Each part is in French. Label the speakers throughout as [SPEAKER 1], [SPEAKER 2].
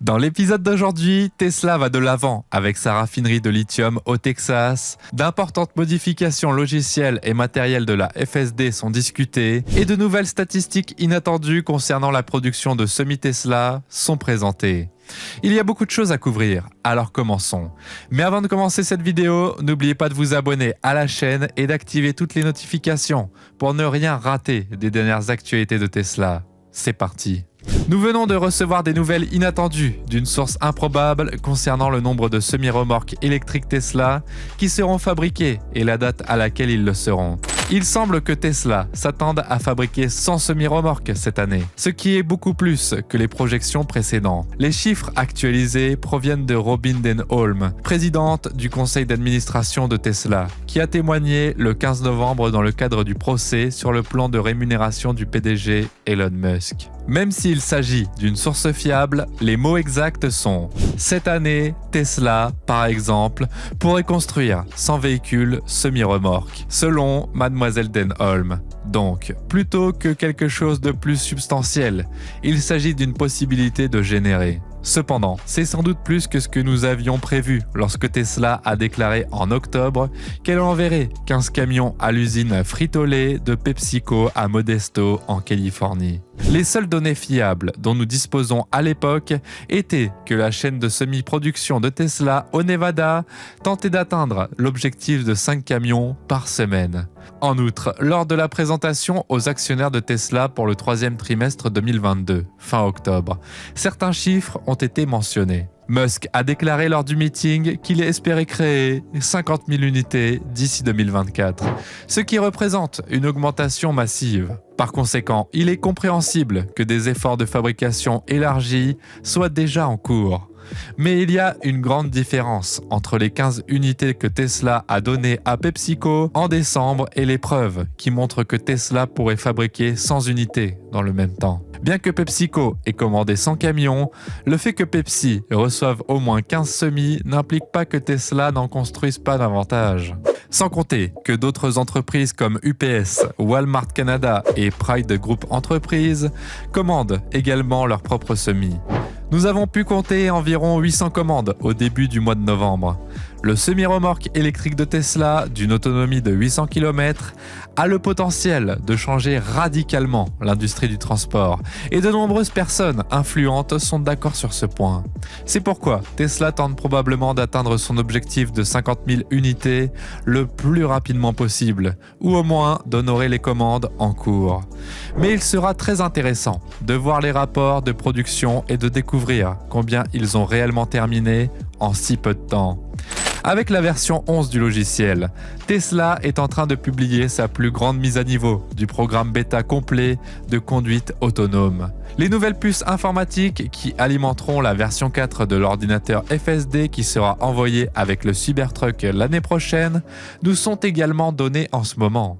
[SPEAKER 1] Dans l'épisode d'aujourd'hui, Tesla va de l'avant avec sa raffinerie de lithium au Texas, d'importantes modifications logicielles et matérielles de la FSD sont discutées et de nouvelles statistiques inattendues concernant la production de semi-Tesla sont présentées. Il y a beaucoup de choses à couvrir, alors commençons. Mais avant de commencer cette vidéo, n'oubliez pas de vous abonner à la chaîne et d'activer toutes les notifications pour ne rien rater des dernières actualités de Tesla. C'est parti. Nous venons de recevoir des nouvelles inattendues d'une source improbable concernant le nombre de semi-remorques électriques Tesla qui seront fabriquées et la date à laquelle ils le seront. Il semble que Tesla s'attende à fabriquer 100 semi-remorques cette année, ce qui est beaucoup plus que les projections précédentes. Les chiffres actualisés proviennent de Robin Denholm, présidente du conseil d'administration de Tesla, qui a témoigné le 15 novembre dans le cadre du procès sur le plan de rémunération du PDG Elon Musk. Même s'il s'agit d'une source fiable, les mots exacts sont « Cette année, Tesla, par exemple, pourrait construire 100 véhicules semi-remorques », selon Mademoiselle Denholm. Donc, plutôt que quelque chose de plus substantiel, il s'agit d'une possibilité de générer. Cependant, c'est sans doute plus que ce que nous avions prévu lorsque Tesla a déclaré en octobre qu'elle enverrait 15 camions à l'usine Frito-Lay de PepsiCo à Modesto en Californie. Les seules données fiables dont nous disposons à l'époque étaient que la chaîne de semi-production de Tesla au Nevada tentait d'atteindre l'objectif de 5 camions par semaine. En outre, lors de la présentation aux actionnaires de Tesla pour le troisième trimestre 2022, fin octobre, certains chiffres ont été mentionnés. Musk a déclaré lors du meeting qu'il espérait créer 50 000 unités d'ici 2024, ce qui représente une augmentation massive. Par conséquent, il est compréhensible que des efforts de fabrication élargis soient déjà en cours. Mais il y a une grande différence entre les 15 unités que Tesla a données à PepsiCo en décembre et les preuves qui montrent que Tesla pourrait fabriquer 100 unités dans le même temps. Bien que PepsiCo ait commandé 100 camions, le fait que Pepsi reçoive au moins 15 semis n'implique pas que Tesla n'en construise pas davantage. Sans compter que d'autres entreprises comme UPS, Walmart Canada et Pride Group Entreprises commandent également leurs propres semis. Nous avons pu compter environ 800 commandes au début du mois de novembre. Le semi-remorque électrique de Tesla, d'une autonomie de 800 km, a le potentiel de changer radicalement l'industrie du transport et de nombreuses personnes influentes sont d'accord sur ce point. C'est pourquoi Tesla tente probablement d'atteindre son objectif de 50 000 unités le plus rapidement possible, ou au moins d'honorer les commandes en cours. Mais il sera très intéressant de voir les rapports de production et de découvrir combien ils ont réellement terminé en si peu de temps. Avec la version 11 du logiciel, Tesla est en train de publier sa plus grande mise à niveau du programme bêta complet de conduite autonome. Les nouvelles puces informatiques qui alimenteront la version 4 de l'ordinateur FSD qui sera envoyé avec le Cybertruck l'année prochaine nous sont également données en ce moment.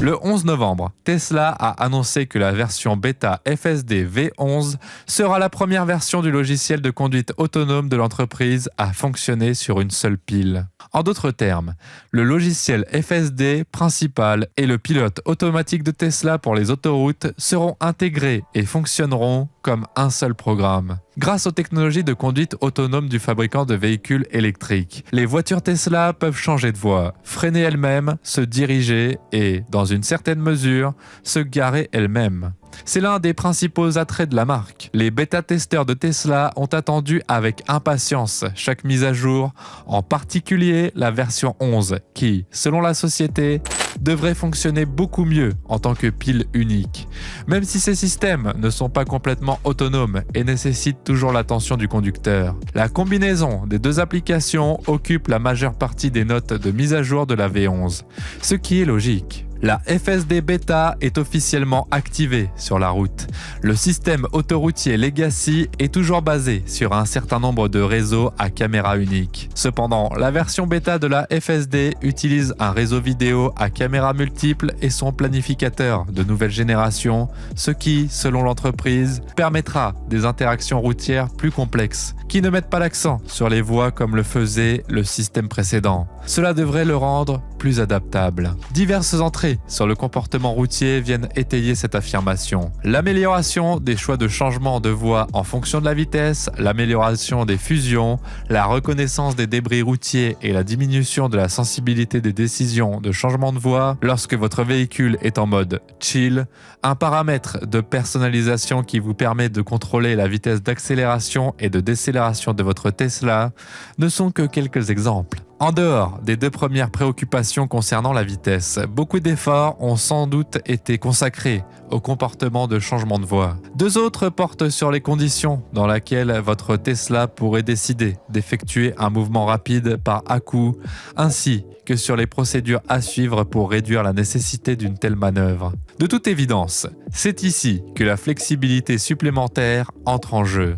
[SPEAKER 1] Le 11 novembre, Tesla a annoncé que la version bêta FSD V11 sera la première version du logiciel de conduite autonome de l'entreprise à fonctionner sur une seule pile. En d'autres termes, le logiciel FSD principal et le pilote automatique de Tesla pour les autoroutes seront intégrés et fonctionneront comme un seul programme. Grâce aux technologies de conduite autonome du fabricant de véhicules électriques, les voitures Tesla peuvent changer de voie, freiner elles-mêmes, se diriger et, dans une certaine mesure, se garer elles-mêmes. C'est l'un des principaux attraits de la marque. Les bêta-testeurs de Tesla ont attendu avec impatience chaque mise à jour, en particulier la version 11 qui, selon la société, devrait fonctionner beaucoup mieux en tant que pile unique. Même si ces systèmes ne sont pas complètement autonomes et nécessitent toujours l'attention du conducteur. La combinaison des deux applications occupe la majeure partie des notes de mise à jour de la V11, ce qui est logique. La FSD Beta est officiellement activée sur la route. Le système autoroutier Legacy est toujours basé sur un certain nombre de réseaux à caméra unique. Cependant, la version bêta de la FSD utilise un réseau vidéo à caméra multiple et son planificateur de nouvelle génération, ce qui, selon l'entreprise, permettra des interactions routières plus complexes, qui ne mettent pas l'accent sur les voies comme le faisait le système précédent. Cela devrait le rendre plus adaptable. Diverses entrées faits sur le comportement routier viennent étayer cette affirmation. L'amélioration des choix de changement de voie en fonction de la vitesse, l'amélioration des fusions, la reconnaissance des débris routiers et la diminution de la sensibilité des décisions de changement de voie lorsque votre véhicule est en mode chill, un paramètre de personnalisation qui vous permet de contrôler la vitesse d'accélération et de décélération de votre Tesla ne sont que quelques exemples. En dehors des deux premières préoccupations concernant la vitesse, beaucoup d'efforts ont sans doute été consacrés au comportement de changement de voie. Deux autres portent sur les conditions dans lesquelles votre Tesla pourrait décider d'effectuer un mouvement rapide par à-coup, ainsi que sur les procédures à suivre pour réduire la nécessité d'une telle manœuvre. De toute évidence, c'est ici que la flexibilité supplémentaire entre en jeu.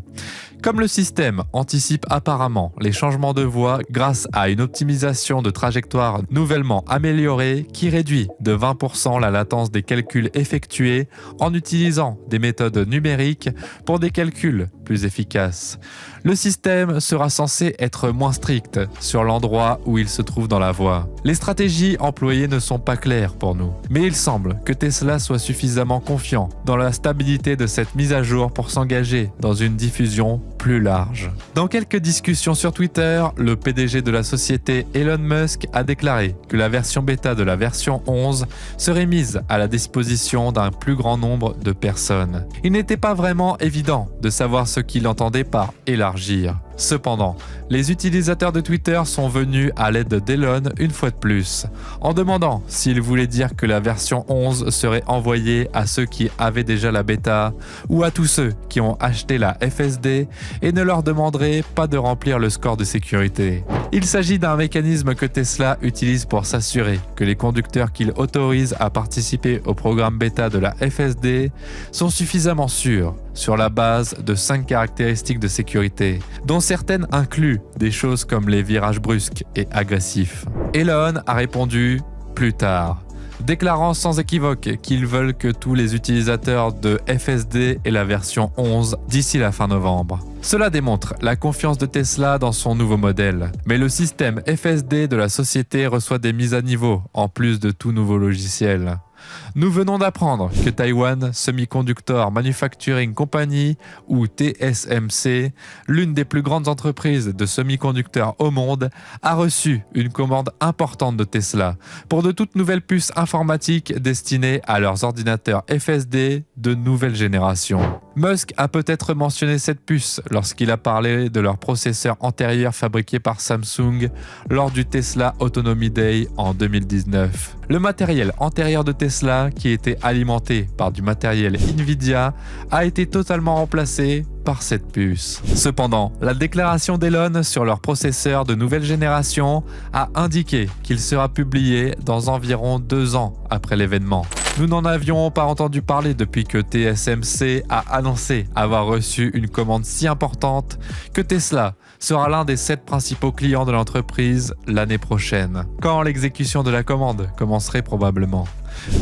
[SPEAKER 1] Comme le système anticipe apparemment les changements de voie grâce à une optimisation de trajectoire nouvellement améliorée qui réduit de 20% la latence des calculs effectués en utilisant des méthodes numériques pour des calculs plus efficaces. Le système sera censé être moins strict sur l'endroit où il se trouve dans la voie. Les stratégies employées ne sont pas claires pour nous, mais il semble que Tesla soit suffisamment confiant dans la stabilité de cette mise à jour pour s'engager dans une diffusion plus large. Dans quelques discussions sur Twitter, le PDG de la société Elon Musk a déclaré que la version bêta de la version 11 serait mise à la disposition d'un plus grand nombre de personnes. Il n'était pas vraiment évident de savoir ce qu'il entendait par élargir. Cependant, les utilisateurs de Twitter sont venus à l'aide d'Elon une fois de plus, en demandant s'il voulait dire que la version 11 serait envoyée à ceux qui avaient déjà la bêta ou à tous ceux qui ont acheté la FSD et ne leur demanderait pas de remplir le score de sécurité. Il s'agit d'un mécanisme que Tesla utilise pour s'assurer que les conducteurs qu'il autorise à participer au programme bêta de la FSD sont suffisamment sûrs sur la base de 5 caractéristiques de sécurité, dont certaines incluent des choses comme les virages brusques et agressifs. Elon a répondu plus tard, déclarant sans équivoque qu'ils veulent que tous les utilisateurs de FSD aient la version 11 d'ici la fin novembre. Cela démontre la confiance de Tesla dans son nouveau modèle, mais le système FSD de la société reçoit des mises à niveau en plus de tout nouveau logiciel. Nous venons d'apprendre que Taiwan Semiconductor Manufacturing Company, ou TSMC, l'une des plus grandes entreprises de semi-conducteurs au monde, a reçu une commande importante de Tesla pour de toutes nouvelles puces informatiques destinées à leurs ordinateurs FSD de nouvelle génération. Musk a peut-être mentionné cette puce lorsqu'il a parlé de leur processeur antérieur fabriqué par Samsung lors du Tesla Autonomy Day en 2019. Le matériel antérieur de Tesla, qui était alimenté par du matériel Nvidia, a été totalement remplacé par cette puce. Cependant, la déclaration d'Elon sur leur processeur de nouvelle génération a indiqué qu'il sera publié dans environ 2 ans après l'événement. Nous n'en avions pas entendu parler depuis que TSMC a annoncé avoir reçu une commande si importante que Tesla sera l'un des 7 principaux clients de l'entreprise l'année prochaine, quand l'exécution de la commande commencerait probablement.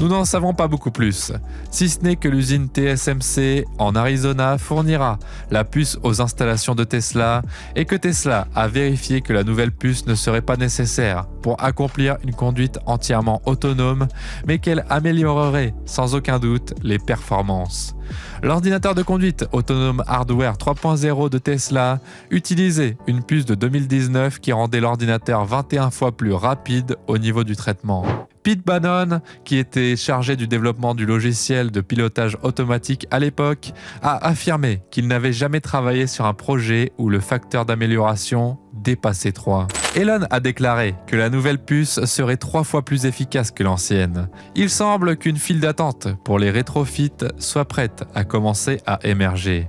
[SPEAKER 1] Nous n'en savons pas beaucoup plus, si ce n'est que l'usine TSMC en Arizona fournira la puce aux installations de Tesla et que Tesla a vérifié que la nouvelle puce ne serait pas nécessaire pour accomplir une conduite entièrement autonome, mais qu'elle améliorerait sans aucun doute les performances. L'ordinateur de conduite autonome hardware 3.0 de Tesla utilisait une puce de 2019 qui rendait l'ordinateur 21 fois plus rapide au niveau du traitement. Pete Bannon, qui était chargé du développement du logiciel de pilotage automatique à l'époque, a affirmé qu'il n'avait jamais travaillé sur un projet où le facteur d'amélioration dépassait 3. Elon a déclaré que la nouvelle puce serait 3 fois plus efficace que l'ancienne. Il semble qu'une file d'attente pour les rétrofits soit prête à commencer à émerger.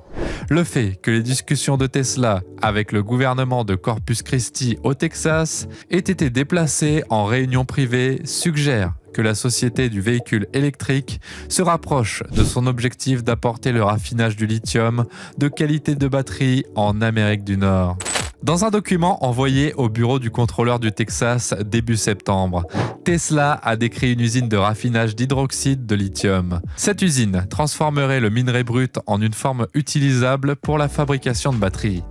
[SPEAKER 1] Le fait que les discussions de Tesla avec le gouvernement de Corpus Christi au Texas aient été déplacées en réunion privée suggère que la société du véhicule électrique se rapproche de son objectif d'apporter le raffinage du lithium de qualité de batterie en Amérique du Nord. Dans un document envoyé au bureau du contrôleur du Texas début septembre, Tesla a décrit une usine de raffinage d'hydroxyde de lithium. Cette usine transformerait le minerai brut en une forme utilisable pour la fabrication de batteries.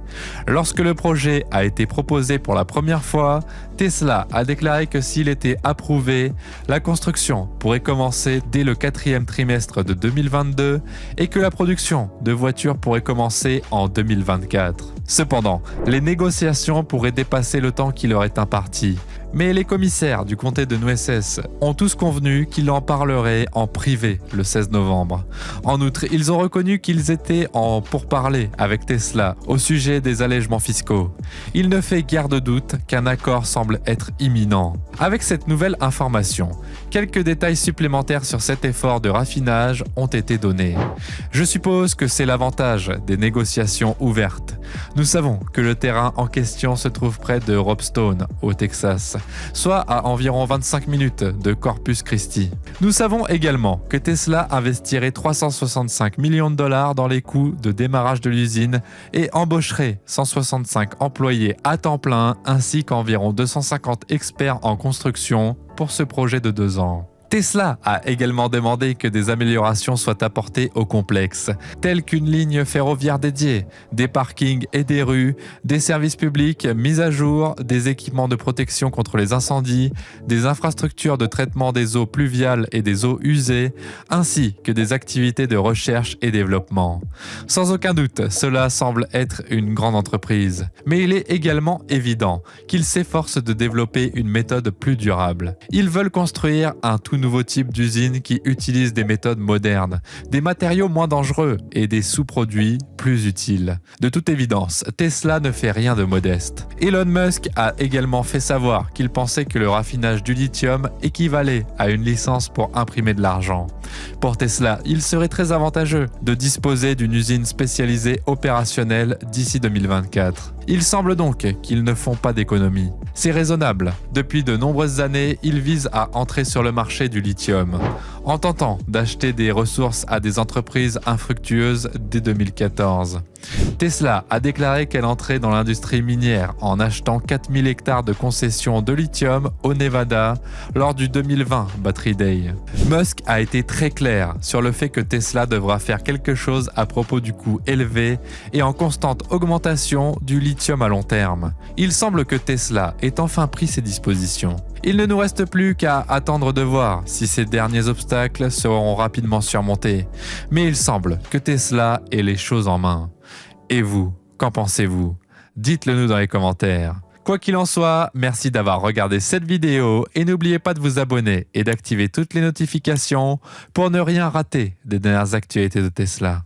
[SPEAKER 1] Lorsque le projet a été proposé pour la première fois, Tesla a déclaré que s'il était approuvé, la construction pourrait commencer dès le 4e trimestre de 2022 et que la production de voitures pourrait commencer en 2024. Cependant, les négociations pourraient dépasser le temps qui leur est imparti. Mais les commissaires du comté de Nueces ont tous convenu qu'ils en parleraient en privé le 16 novembre. En outre, ils ont reconnu qu'ils étaient en pourparlers avec Tesla au sujet des allègements fiscaux. Il ne fait guère de doute qu'un accord semble être imminent. Avec cette nouvelle information, quelques détails supplémentaires sur cet effort de raffinage ont été donnés. Je suppose que c'est l'avantage des négociations ouvertes. Nous savons que le terrain en question se trouve près de Ropestone, au Texas, soit à environ 25 minutes de Corpus Christi. Nous savons également que Tesla investirait 365 millions de dollars dans les coûts de démarrage de l'usine et embaucherait 165 employés à temps plein ainsi qu'environ 250 experts en construction pour ce projet de 2 ans. Tesla a également demandé que des améliorations soient apportées au complexe, telles qu'une ligne ferroviaire dédiée, des parkings et des rues, des services publics mis à jour, des équipements de protection contre les incendies, des infrastructures de traitement des eaux pluviales et des eaux usées, ainsi que des activités de recherche et développement. Sans aucun doute, cela semble être une grande entreprise, mais il est également évident qu'ils s'efforcent de développer une méthode plus durable. Ils veulent construire un tout nouveau type d'usine qui utilise des méthodes modernes, des matériaux moins dangereux et des sous-produits plus utiles. De toute évidence, Tesla ne fait rien de modeste. Elon Musk a également fait savoir qu'il pensait que le raffinage du lithium équivalait à une licence pour imprimer de l'argent. Pour Tesla, il serait très avantageux de disposer d'une usine spécialisée opérationnelle d'ici 2024. Il semble donc qu'ils ne font pas d'économie. C'est raisonnable. Depuis de nombreuses années, ils visent à entrer sur le marché du lithium, en tentant d'acheter des ressources à des entreprises infructueuses dès 2014. Tesla a déclaré qu'elle entrait dans l'industrie minière en achetant 4000 hectares de concessions de lithium au Nevada lors du 2020 Battery Day. Musk a été très clair sur le fait que Tesla devra faire quelque chose à propos du coût élevé et en constante augmentation du lithium à long terme. Il semble que Tesla ait enfin pris ses dispositions. Il ne nous reste plus qu'à attendre de voir si ces derniers obstacles seront rapidement surmontés. Mais il semble que Tesla ait les choses en main. Et vous, qu'en pensez-vous? Dites-le nous dans les commentaires. Quoi qu'il en soit, merci d'avoir regardé cette vidéo et n'oubliez pas de vous abonner et d'activer toutes les notifications pour ne rien rater des dernières actualités de Tesla.